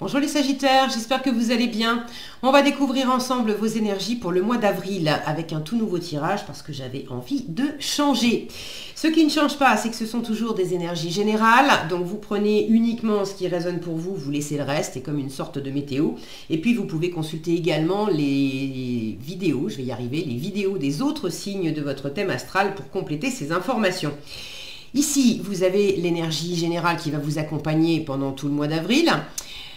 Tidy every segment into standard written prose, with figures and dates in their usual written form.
Bonjour les Sagittaires, j'espère que vous allez bien. On va découvrir ensemble vos énergies pour le mois d'avril avec un tout nouveau tirage parce que j'avais envie de changer. Ce qui ne change pas, c'est que ce sont toujours des énergies générales. Donc vous prenez uniquement ce qui résonne pour vous, vous laissez le reste, c'est comme une sorte de météo. Et puis vous pouvez consulter également les vidéos, je vais y arriver, les vidéos des autres signes de votre thème astral pour compléter ces informations. Ici, vous avez l'énergie générale qui va vous accompagner pendant tout le mois d'avril.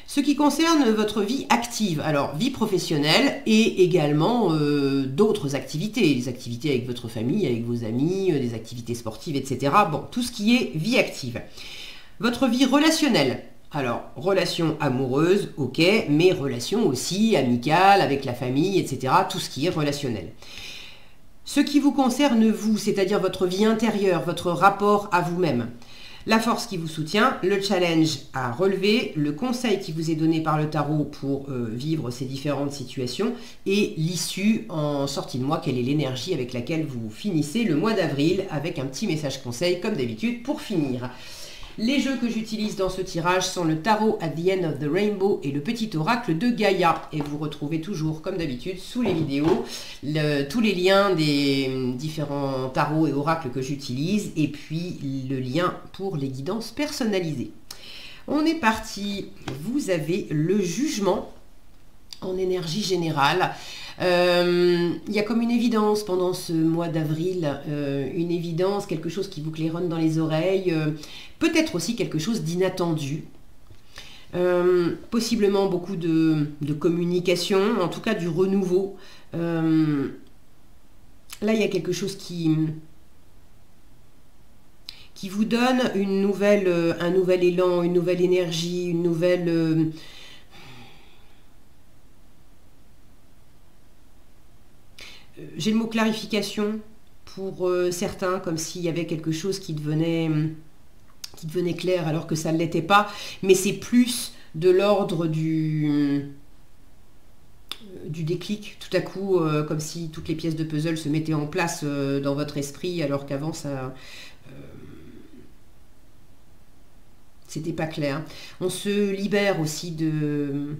Ce qui concerne votre vie active, alors vie professionnelle et également d'autres activités, les activités avec votre famille, avec vos amis, des activités sportives, etc. Bon, tout ce qui est vie active. Votre vie relationnelle, alors relation amoureuse, ok, mais relation aussi amicale, avec la famille, etc. Tout ce qui est relationnel. Ce qui vous concerne vous, c'est-à-dire votre vie intérieure, votre rapport à vous-même. La force qui vous soutient, le challenge à relever, le conseil qui vous est donné par le tarot pour vivre ces différentes situations et l'issue en sortie de mois, quelle est l'énergie avec laquelle vous finissez le mois d'avril avec un petit message conseil comme d'habitude pour finir. Les jeux que j'utilise dans ce tirage sont le tarot at the end of the rainbow et le petit oracle de Gaïa. Et vous retrouvez toujours, comme d'habitude, sous les vidéos, tous les liens des différents tarots et oracles que j'utilise et puis le lien pour les guidances personnalisées. On est parti. Vous avez le jugement en énergie générale. Il y a comme une évidence pendant ce mois d'avril, une évidence, quelque chose qui vous claironne dans les oreilles, peut-être aussi quelque chose d'inattendu, possiblement beaucoup de communication, en tout cas du renouveau. Là, il y a quelque chose qui vous donne un nouvel élan, une nouvelle énergie, une nouvelle... J'ai le mot clarification pour certains, comme s'il y avait quelque chose qui devenait clair alors que ça ne l'était pas, mais c'est plus de l'ordre du déclic, tout à coup, comme si toutes les pièces de puzzle se mettaient en place dans votre esprit, alors qu'avant ça... c'était pas clair. On se libère aussi de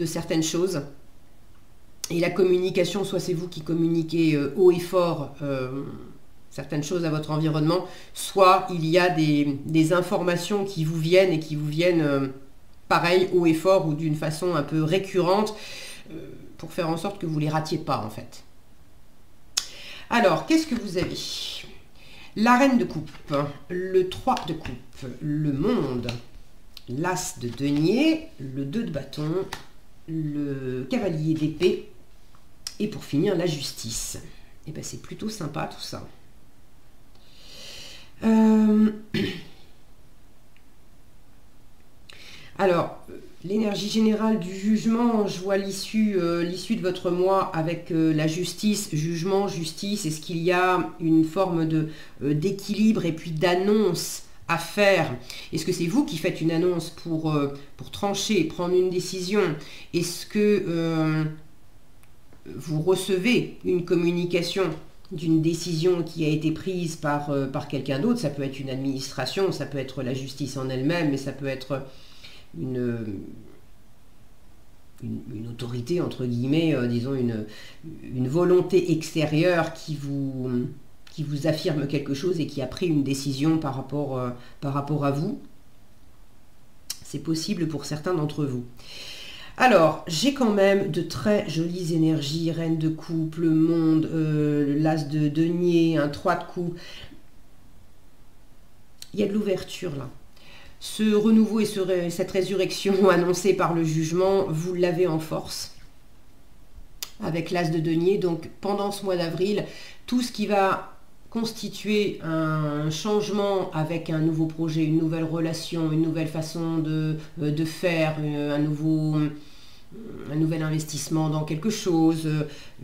certaines choses. Et la communication, soit c'est vous qui communiquez haut et fort certaines choses à votre environnement, soit il y a des informations qui vous viennent et qui vous viennent pareil, haut et fort ou d'une façon un peu récurrente pour faire en sorte que vous ne les ratiez pas en fait. Alors, qu'est-ce que vous avez? La reine de coupe, le 3 de coupe, le monde, l'as de denier, le 2 de bâton, le cavalier d'épée, et pour finir, la justice. Et bien, c'est plutôt sympa tout ça. Alors, l'énergie générale du jugement, je vois l'issue de votre mois avec la justice, jugement, justice. Est-ce qu'il y a une forme d'équilibre et puis d'annonce à faire? Est-ce que c'est vous qui faites une annonce pour trancher, prendre une décision? Est-ce que vous recevez une communication d'une décision qui a été prise par quelqu'un d'autre? Ça peut être une administration, ça peut être la justice en elle-même, mais ça peut être une autorité, entre guillemets, disons une volonté extérieure qui vous affirme quelque chose et qui a pris une décision par rapport à vous. C'est possible pour certains d'entre vous. Alors, j'ai quand même de très jolies énergies, reine de coupe, le monde, l'as de denier, un 3 de coupe. Il y a de l'ouverture là. Ce renouveau et cette résurrection annoncée par le jugement, vous l'avez en force avec l'as de denier. Donc, pendant ce mois d'avril, tout ce qui va constituer un changement avec un nouveau projet, une nouvelle relation, une nouvelle façon de faire, un nouvel investissement dans quelque chose,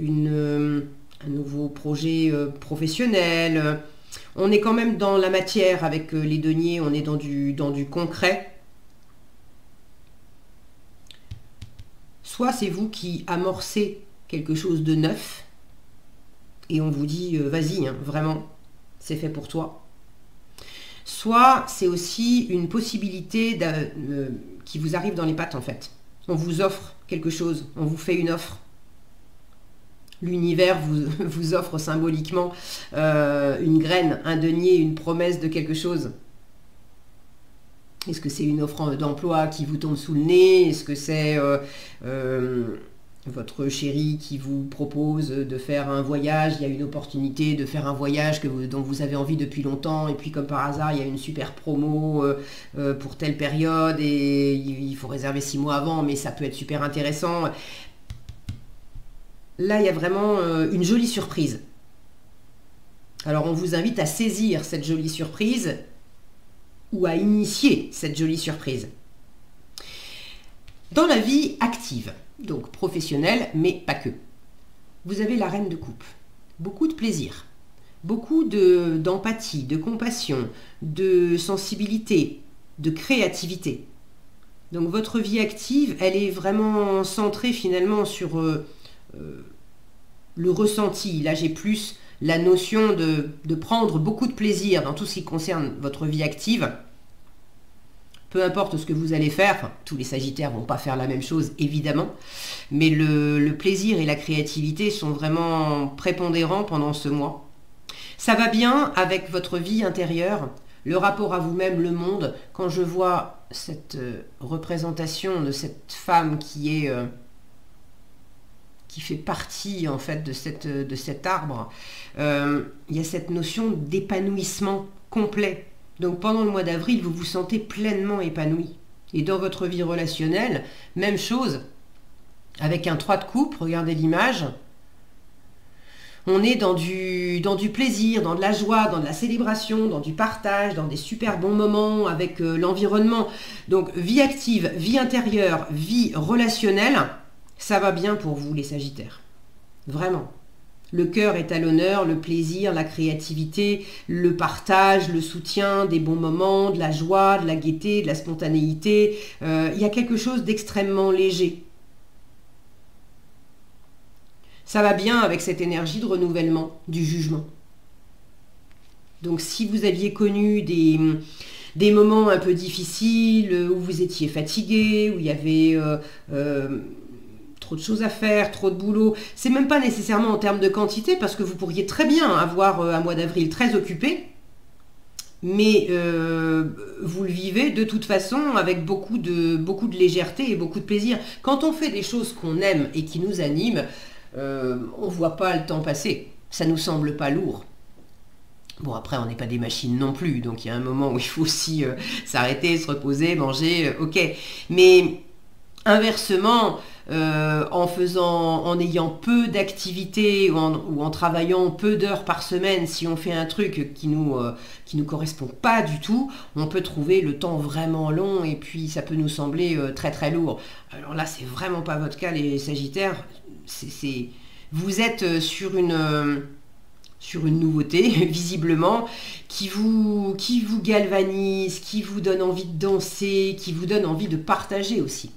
un nouveau projet professionnel. On est quand même dans la matière avec les deniers, on est dans du concret. Soit c'est vous qui amorcez quelque chose de neuf, et on vous dit vas-y, hein, vraiment, c'est fait pour toi. Soit c'est aussi une possibilité qui vous arrive dans les pattes en fait. On vous offre quelque chose, on vous fait une offre. L'univers vous offre symboliquement une graine, un denier, une promesse de quelque chose. Est-ce que c'est une offre d'emploi qui vous tombe sous le nez? Est-ce que c'est votre chéri qui vous propose de faire un voyage? Il y a une opportunité de faire un voyage dont vous avez envie depuis longtemps, et puis comme par hasard, il y a une super promo pour telle période, et il faut réserver 6 mois avant, mais ça peut être super intéressant. Là, il y a vraiment une jolie surprise. Alors, on vous invite à saisir cette jolie surprise ou à initier cette jolie surprise. Dans la vie active, donc professionnelle, mais pas que, vous avez la reine de coupe. Beaucoup de plaisir, beaucoup d'empathie, de compassion, de sensibilité, de créativité. Donc votre vie active, elle est vraiment centrée finalement sur le ressenti. Là, j'ai plus la notion de prendre beaucoup de plaisir dans tout ce qui concerne votre vie active. Peu importe ce que vous allez faire, enfin, tous les Sagittaires ne vont pas faire la même chose, évidemment, mais le plaisir et la créativité sont vraiment prépondérants pendant ce mois. Ça va bien avec votre vie intérieure, le rapport à vous-même, le monde. Quand je vois cette représentation de cette femme qui fait partie en fait de cet arbre, il y a cette notion d'épanouissement complet. Donc pendant le mois d'avril, vous vous sentez pleinement épanoui. Et dans votre vie relationnelle, même chose, avec un 3 de coupe, regardez l'image, on est dans du plaisir, dans de la joie, dans de la célébration, dans du partage, dans des super bons moments avec l'environnement. Donc vie active, vie intérieure, vie relationnelle, ça va bien pour vous les Sagittaires. Vraiment. Le cœur est à l'honneur, le plaisir, la créativité, le partage, le soutien, des bons moments, de la joie, de la gaieté, de la spontanéité. Il y a quelque chose d'extrêmement léger. Ça va bien avec cette énergie de renouvellement, du jugement. Donc si vous aviez connu des moments un peu difficiles, où vous étiez fatigué, où il y avait trop de choses à faire, trop de boulot. C'est même pas nécessairement en termes de quantité, parce que vous pourriez très bien avoir un mois d'avril très occupé, mais vous le vivez de toute façon avec beaucoup de légèreté et beaucoup de plaisir. Quand on fait des choses qu'on aime et qui nous animent, on voit pas le temps passer. Ça nous semble pas lourd. Bon, après, on n'est pas des machines non plus, donc il y a un moment où il faut aussi s'arrêter, se reposer, manger, ok. Mais inversement, en ayant peu d'activités ou en travaillant peu d'heures par semaine, si on fait un truc qui nous correspond pas du tout, on peut trouver le temps vraiment long et puis ça peut nous sembler très très lourd. Alors là, c'est vraiment pas votre cas, les Sagittaires. Vous êtes sur une nouveauté, visiblement, qui vous galvanise, qui vous donne envie de danser, qui vous donne envie de partager aussi.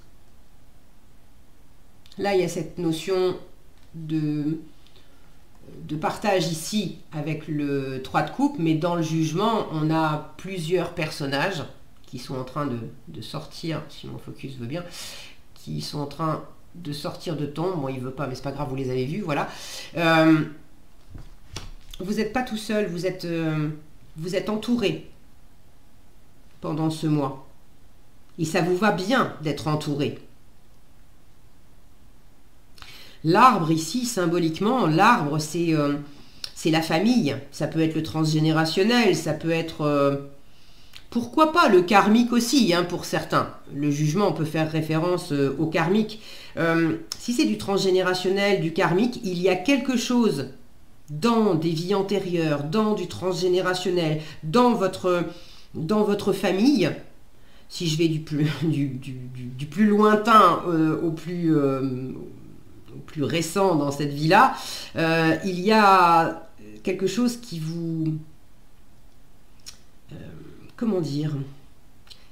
Là, il y a cette notion de partage ici avec le 3 de coupe, mais dans le jugement, on a plusieurs personnages qui sont en train de sortir, si mon focus veut bien, qui sont en train de sortir de tombe. Bon, il veut pas, mais c'est pas grave, vous les avez vus, voilà. Vous n'êtes pas tout seul, vous êtes entouré pendant ce mois. Et ça vous va bien d'être entouré. L'arbre ici, symboliquement, l'arbre c'est la famille. Ça peut être le transgénérationnel, ça peut être, pourquoi pas, le karmique aussi, hein, pour certains. Le jugement, on peut faire référence au karmique. Si c'est du transgénérationnel, du karmique, il y a quelque chose dans des vies antérieures, dans du transgénérationnel, dans votre famille. Si je vais du plus lointain au plus récent dans cette vie-là, il y a quelque chose qui vous... comment dire,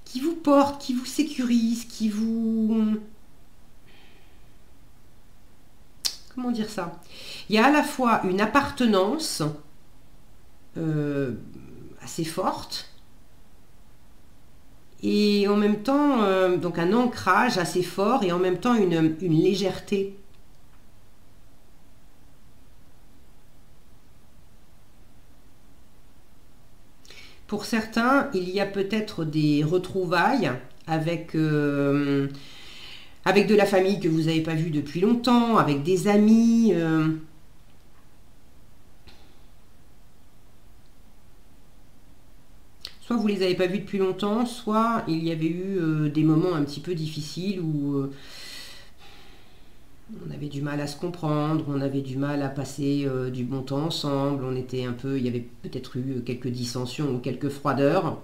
qui vous porte, qui vous sécurise, qui vous... Comment dire ça? Il y a à la fois une appartenance assez forte Et en même temps, donc un ancrage assez fort et en même temps une légèreté. Pour certains, il y a peut-être des retrouvailles avec, avec de la famille que vous n'avez pas vue depuis longtemps, avec des amis. Soit vous les avez pas vus depuis longtemps, soit il y avait eu des moments un petit peu difficiles où on avait du mal à se comprendre, on avait du mal à passer du bon temps ensemble, on était un peu, il y avait peut-être eu quelques dissensions ou quelques froideurs.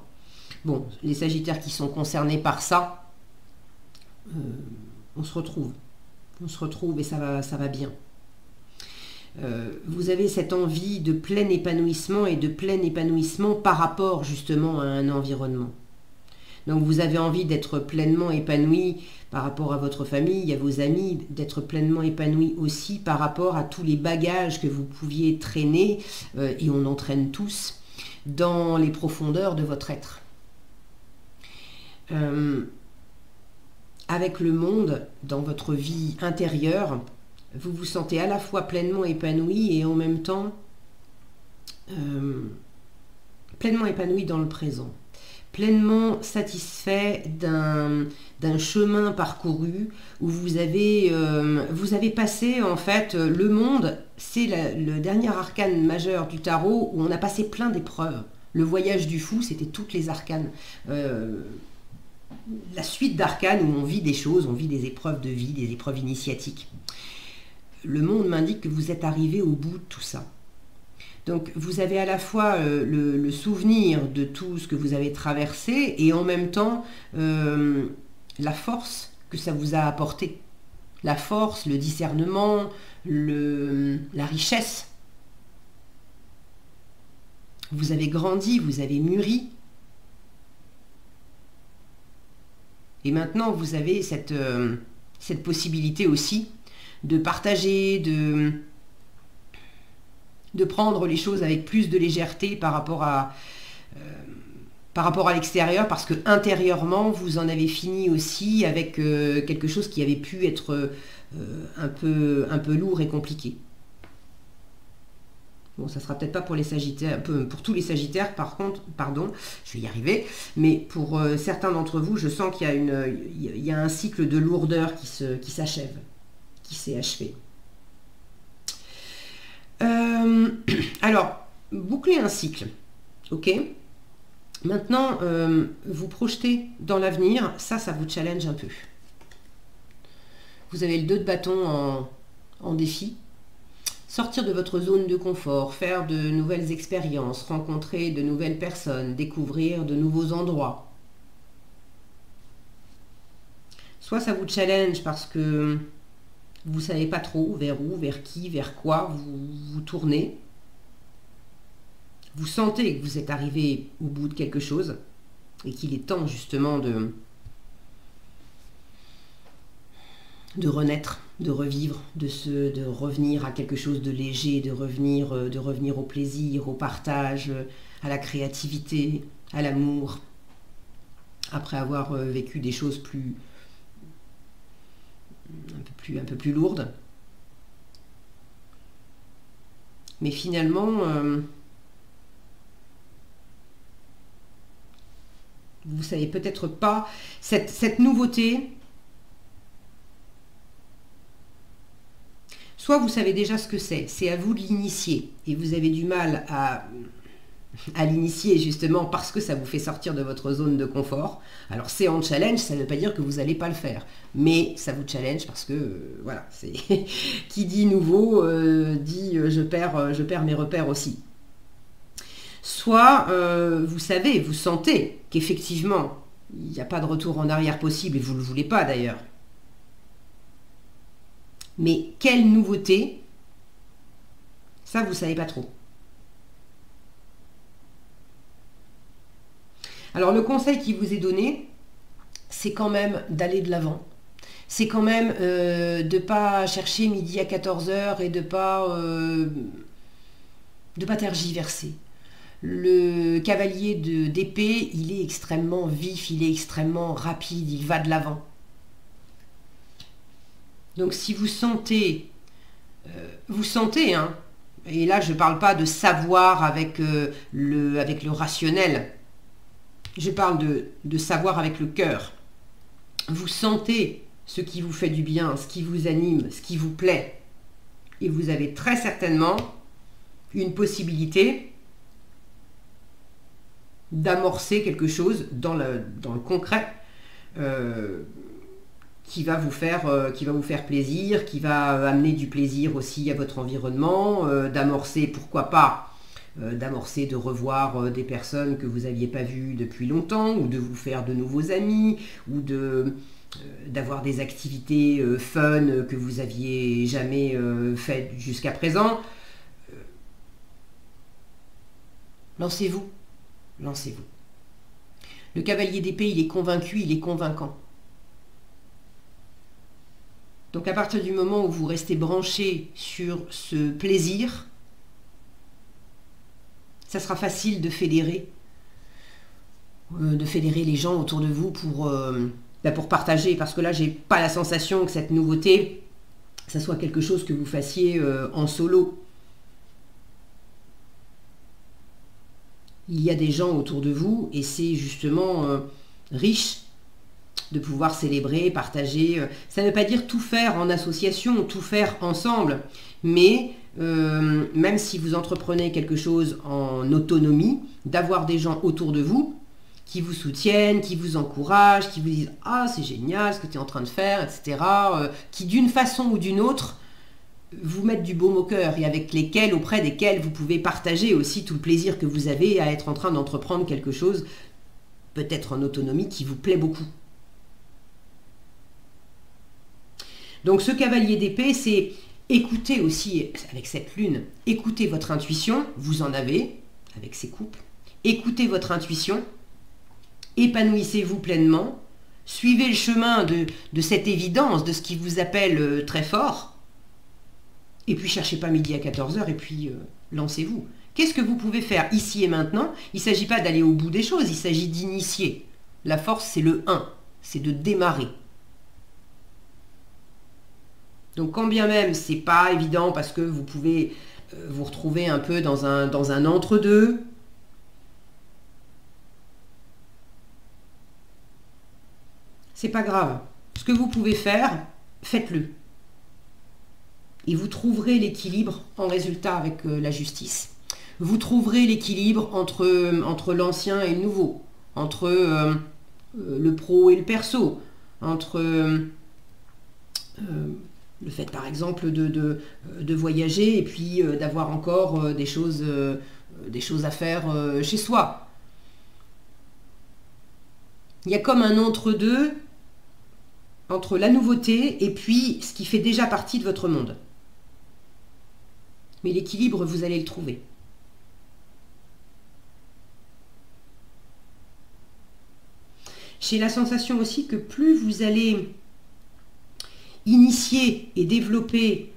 Bon, les Sagittaires qui sont concernés par ça, on se retrouve. On se retrouve et ça va bien. Vous avez cette envie de plein épanouissement et de plein épanouissement par rapport justement à un environnement. Donc vous avez envie d'être pleinement épanoui par rapport à votre famille, à vos amis, d'être pleinement épanoui aussi par rapport à tous les bagages que vous pouviez traîner, et on entraîne tous, dans les profondeurs de votre être. Avec le monde, dans votre vie intérieure, vous vous sentez à la fois pleinement épanoui et en même temps pleinement épanoui dans le présent, pleinement satisfait d'un chemin parcouru où vous avez passé en fait le monde, c'est le dernier arcane majeur du tarot où on a passé plein d'épreuves. Le voyage du fou, c'était toutes les arcanes. La suite d'arcanes où on vit des choses, on vit des épreuves de vie, des épreuves initiatiques. Le monde m'indique que vous êtes arrivé au bout de tout ça. Donc vous avez à la fois le souvenir de tout ce que vous avez traversé et en même temps la force que ça vous a apporté. La force, le discernement, la richesse. Vous avez grandi, vous avez mûri. Et maintenant vous avez cette possibilité aussi de partager, de prendre les choses avec plus de légèreté par rapport à l'extérieur, parce que intérieurement, vous en avez fini aussi avec quelque chose qui avait pu être un peu lourd et compliqué. Bon, ça sera peut-être pas pour les Sagittaires, pour tous les Sagittaires, par contre, pardon, je vais y arriver, mais pour certains d'entre vous, je sens qu'il y a un cycle de lourdeur qui s'achève, qui s'est achevé. Alors, boucler un cycle, ok. Maintenant, vous projetez dans l'avenir, ça vous challenge un peu. Vous avez le 2 de bâton en défi. Sortir de votre zone de confort, faire de nouvelles expériences, rencontrer de nouvelles personnes, découvrir de nouveaux endroits. Soit ça vous challenge parce que vous ne savez pas trop vers où, vers qui, vers quoi vous tournez. Vous sentez que vous êtes arrivé au bout de quelque chose et qu'il est temps justement de renaître, de revivre, de revenir à quelque chose de léger, de revenir au plaisir, au partage, à la créativité, à l'amour, après avoir vécu des choses un peu plus lourdes. Mais finalement, vous ne savez peut-être pas, cette nouveauté, soit vous savez déjà ce que c'est à vous de l'initier, et vous avez du mal à l'initier justement parce que ça vous fait sortir de votre zone de confort. Alors c'est en challenge, ça ne veut pas dire que vous n'allez pas le faire, mais ça vous challenge parce que, voilà, c'est qui dit nouveau, dit je perds mes repères aussi. Soit vous savez, vous sentez qu'effectivement, il n'y a pas de retour en arrière possible, et vous ne le voulez pas d'ailleurs. Mais quelle nouveauté, ça vous ne savez pas trop. Alors le conseil qui vous est donné, c'est quand même d'aller de l'avant. C'est quand même de ne pas chercher midi à 14 h et de pas tergiverser. Le cavalier d'épée, il est extrêmement vif, il est extrêmement rapide, il va de l'avant. Donc si vous sentez, hein, et là je ne parle pas de savoir avec le rationnel, je parle de savoir avec le cœur. Vous sentez ce qui vous fait du bien, ce qui vous anime, ce qui vous plaît. Et vous avez très certainement une possibilité d'amorcer quelque chose dans le concret qui va vous faire plaisir, qui va amener du plaisir aussi à votre environnement, d'amorcer, pourquoi pas, de revoir des personnes que vous n'aviez pas vues depuis longtemps, ou de vous faire de nouveaux amis, ou d'avoir des activités fun que vous aviez jamais faites jusqu'à présent. Lancez-vous. Lancez-vous. Le cavalier d'épée, il est convaincu, il est convaincant. Donc à partir du moment où vous restez branché sur ce plaisir, ça sera facile de fédérer les gens autour de vous pour partager. Parce que là, j'ai pas la sensation que cette nouveauté, ça soit quelque chose que vous fassiez en solo. Il y a des gens autour de vous et c'est justement riche de pouvoir célébrer, partager. Ça ne veut pas dire tout faire en association, tout faire ensemble, mais même si vous entreprenez quelque chose en autonomie, d'avoir des gens autour de vous qui vous soutiennent, qui vous encouragent, qui vous disent « Ah, c'est génial ce que tu es en train de faire, etc. » qui d'une façon ou d'une autre vous mettent du baume au cœur et auprès desquels vous pouvez partager aussi tout le plaisir que vous avez à être en train d'entreprendre quelque chose, peut-être en autonomie, qui vous plaît beaucoup. Donc ce cavalier d'épée, c'est écouter aussi, avec cette lune, écoutez votre intuition, vous en avez, avec ces couples, écoutez votre intuition, épanouissez-vous pleinement, suivez le chemin de cette évidence, de ce qui vous appelle très fort, et puis cherchez pas midi à 14h et puis lancez-vous. Qu'est-ce que vous pouvez faire ici et maintenant? Il ne s'agit pas d'aller au bout des choses, il s'agit d'initier. La force, c'est le 1, c'est de démarrer. Donc quand bien même, c'est pas évident parce que vous pouvez vous retrouver un peu dans un entre-deux, c'est pas grave. Ce que vous pouvez faire, faites-le. Et vous trouverez l'équilibre en résultat avec la justice. Vous trouverez l'équilibre entre l'ancien et le nouveau, entre le pro et le perso, entre le fait par exemple de voyager et puis d'avoir encore des choses à faire chez soi. Il y a comme un entre-deux entre la nouveauté et puis ce qui fait déjà partie de votre monde. Mais l'équilibre, vous allez le trouver. J'ai la sensation aussi que plus vous allez initier et développer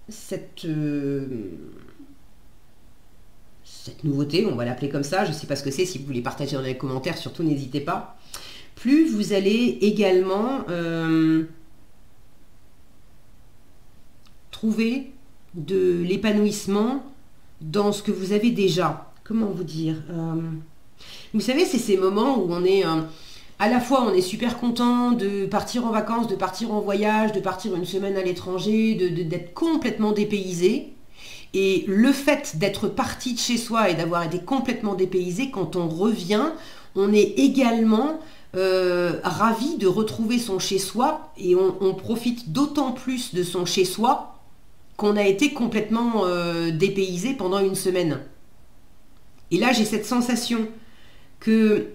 cette nouveauté, on va l'appeler comme ça, je ne sais pas ce que c'est, si vous voulez partager dans les commentaires, surtout n'hésitez pas. Plus vous allez également trouver de l'épanouissement dans ce que vous avez déjà. Comment vous dire vous savez, c'est ces moments où on est à la fois on est super content de partir en vacances, de partir en voyage, de partir une semaine à l'étranger, d'être complètement dépaysé. Et le fait d'être parti de chez soi et d'avoir été complètement dépaysé, quand on revient, on est également ravi de retrouver son chez-soi et on profite d'autant plus de son chez-soi qu'on a été complètement dépaysé pendant une semaine. Et là, j'ai cette sensation que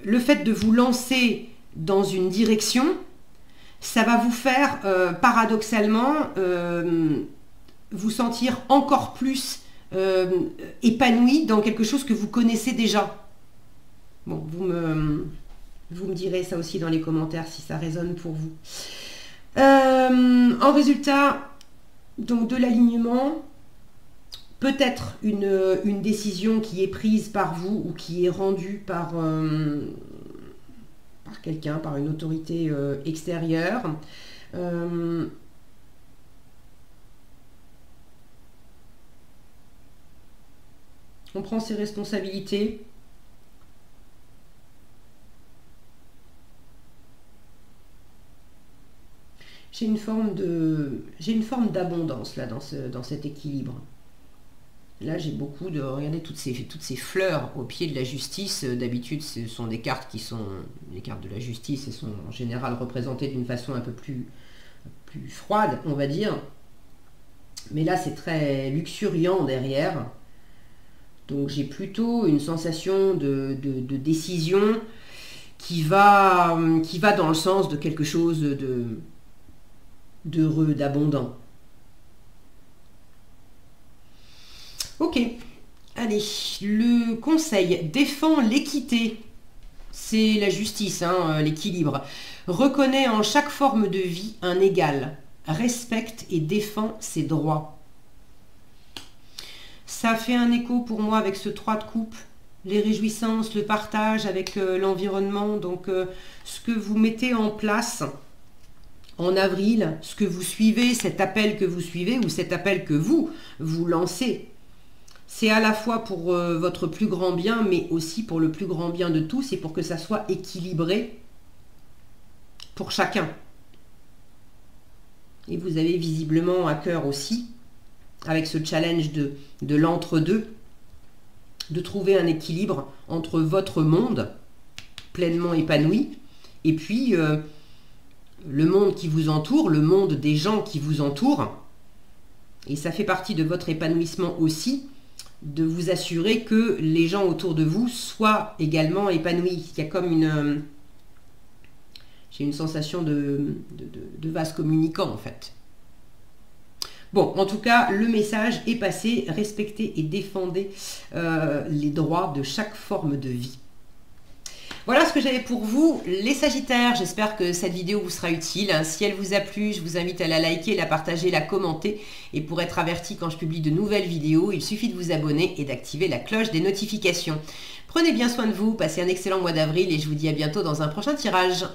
le fait de vous lancer dans une direction, ça va vous faire paradoxalement vous sentir encore plus épanoui dans quelque chose que vous connaissez déjà. Bon, vous me direz ça aussi dans les commentaires si ça résonne pour vous. En résultat, donc de l'alignement, peut-être une décision qui est prise par vous ou qui est rendue par quelqu'un, par une autorité extérieure. On prend ses responsabilités. J'ai une forme d'abondance là dans cet équilibre. Là, j'ai beaucoup de... Regardez toutes ces fleurs au pied de la justice. D'habitude, ce sont des cartes qui sont... Les cartes de la justice, elles sont en général représentées d'une façon un peu plus froide, on va dire. Mais là, c'est très luxuriant derrière. Donc, j'ai plutôt une sensation de décision qui va dans le sens de quelque chose d'heureux, d'abondant. Ok, allez, le conseil, défend l'équité, c'est la justice, hein, l'équilibre. Reconnaît en chaque forme de vie un égal, respecte et défend ses droits. Ça fait un écho pour moi avec ce 3 de coupe, les réjouissances, le partage avec l'environnement. Donc ce que vous mettez en place en avril, ce que vous suivez, cet appel que vous suivez ou cet appel que vous lancez, c'est à la fois pour votre plus grand bien, mais aussi pour le plus grand bien de tous et pour que ça soit équilibré pour chacun. Et vous avez visiblement à cœur aussi, avec ce challenge de l'entre-deux, de trouver un équilibre entre votre monde pleinement épanoui et puis le monde qui vous entoure, le monde des gens qui vous entourent. Et ça fait partie de votre épanouissement aussi, de vous assurer que les gens autour de vous soient également épanouis. Il y a comme une... j'ai une sensation de vase communicant en fait. Bon, en tout cas, le message est passé. Respectez et défendez les droits de chaque forme de vie. Voilà ce que j'avais pour vous, les Sagittaires. J'espère que cette vidéo vous sera utile. Si elle vous a plu, je vous invite à la liker, la partager, la commenter. Et pour être averti quand je publie de nouvelles vidéos, il suffit de vous abonner et d'activer la cloche des notifications. Prenez bien soin de vous, passez un excellent mois d'avril et je vous dis à bientôt dans un prochain tirage.